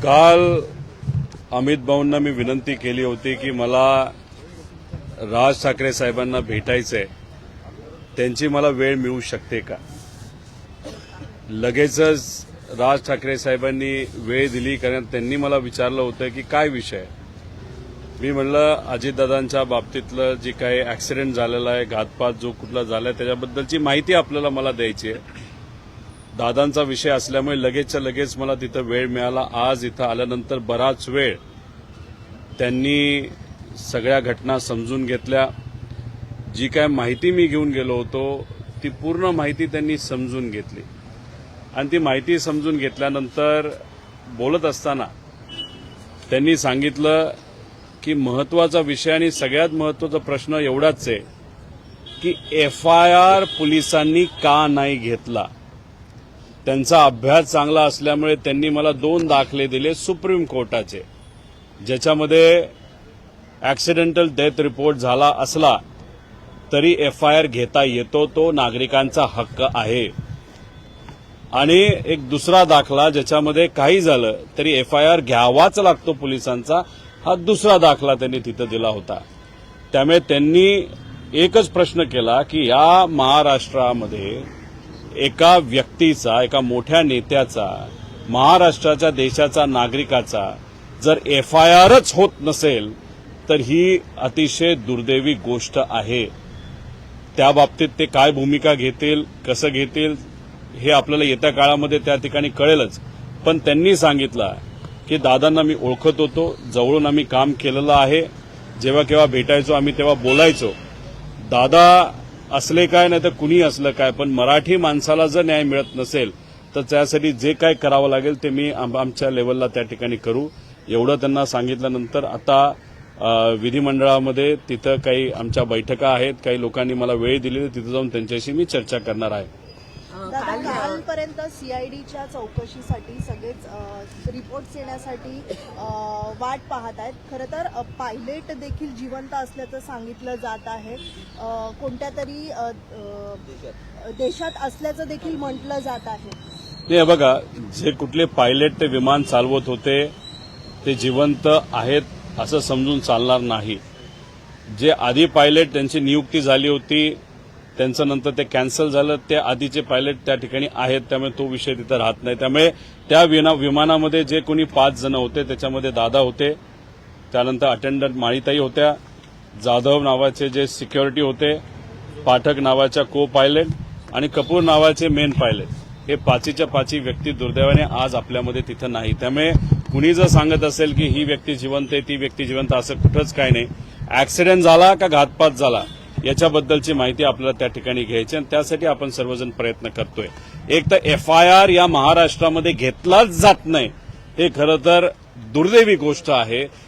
काल अमित भाऊंना मी विनंती केली होती की मला राज ठाकरे साहेबांना भेटायचंय, त्यांची मला वेळ मिळू शकते का. लगेचच राज ठाकरे साहेबांनी वेळ दिली, कारण त्यांनी मला विचारलं होतं की काय विषय. मी म्हणलं अजितदादांच्या बाबतीतलं जी काही ऍक्सिडेंट झालेला आहे, घातपात जो कुठला झालाय, त्याच्याबद्दलची माहिती आपल्याला मला द्यायची आहे. दादांचा विषय असल्यामुळे लगेचच्या लगेच मला तिथं वेळ मिळाला. आज इथं आल्यानंतर बराच वेळ त्यांनी सगळ्या घटना समजून घेतल्या. जी काय माहिती मी घेऊन गेलो होतो ती पूर्ण माहिती त्यांनी समजून घेतली आणि ती माहिती समजून घेतल्यानंतर बोलत असताना त्यांनी सांगितलं की महत्वाचा विषय आणि सगळ्यात महत्वाचा प्रश्न एवढाच आहे की FIR पोलिसांनी का नाही घेतला. त्यांचा अभ्यास चांगला असल्यामुळे त्यांनी मला 2 दाखले दिले सुप्रीम कोर्टाचे, ज्याच्यामध्ये ऍक्सिडेंटल डेथ रिपोर्ट झाला असला तरी FIR घेता येतो, तो नागरिकांचा हक्क आहे. आणि एक दुसरा दाखला ज्याच्यामध्ये काही झालं तरी FIR घ्यावाच लागतो पोलिसांचा, हा दुसरा दाखला त्यांनी तिथं दिला होता. त्यामुळे त्यांनी एकच प्रश्न केला की या महाराष्ट्रामध्ये एका व्यक्तीचा, एका मोठ्या नेत्याचा, महाराष्ट्राच्या देशाचा नागरिकाचा जर FIRच होत नसेल तर ही अतिशय दुर्दैवी गोष्ट आहे. त्या बाबतीत ते काय भूमिका घेतील, कसं घेतील हे आपल्याला येत्या काळामध्ये त्या ठिकाणी कळेलच. पण त्यांनी सांगितलं की दादांना मी ओळखत होतो, जवळून आम्ही काम केलेलं आहे, जेव्हा केव्हा भेटायचो आम्ही तेव्हा बोलायचो. दादा असले काय नाही तर कुणी असलं काय, पण मराठी माणसाला जर न्याय मिळत नसेल तर त्यासाठी जे काय करावं लागेल ते मी आमच्या लेवलला त्या ठिकाणी करू, एवढं त्यांना सांगितल्यानंतर आता विधिमंडळामध्ये तिथं काही आमच्या बैठका आहेत, काही लोकांनी मला वेळ दिली, तिथं जाऊन त्यांच्याशी मी चर्चा करणार आहे. कालपर्यंत CIDच्या चौकशीसाठी सगळेच रिपोर्ट्स येण्यासाठी वाट पाहत आहेत. खरं तर पायलट देखील जिवंत असल्याचं सांगितलं जात आहे, कोणत्या तरी देशात असल्याचं देखील म्हटलं जात आहे. हे बघा, जे कुठले पायलट ते विमान चालवत होते ते जिवंत आहेत असं समजून चालणार नाही. जे आधी पायलट त्यांची नियुक्ती झाली होती, त्यांचं नंतर ते कॅन्सल झालं, ते आधीचे पायलट त्या ठिकाणी आहेत, त्यामुळे तो विषय तिथं राहत नाही. त्यामुळे त्या विमानामध्ये जे कोणी 5 जण होते त्याच्यामध्ये दादा होते, त्यानंतर अटेंडंट माळीताई होत्या, जाधव नावाचे जे सिक्युरिटी होते, पाठक नावाच्या को पायलट आणि कपूर नावाचे मेन पायलट, हे 5च्या 5 व्यक्ती दुर्दैवाने आज आपल्यामध्ये तिथं नाही. त्यामुळे कुणी जर सांगत असेल की ही व्यक्ती जिवंत आहे, ती व्यक्ती जिवंत, असं कुठंच काय नाही. ऍक्सिडेंट झाला का घातपात झाला याच्याबद्दलची माहिती आपल्याला त्या ठिकाणी घ्यायची आणि त्यासाठी आपण सर्वजण प्रयत्न करतोय. एक तर FIR या महाराष्ट्रामध्ये घेतलाच जात नाही, हे खरं तर दुर्दैवी गोष्ट आहे.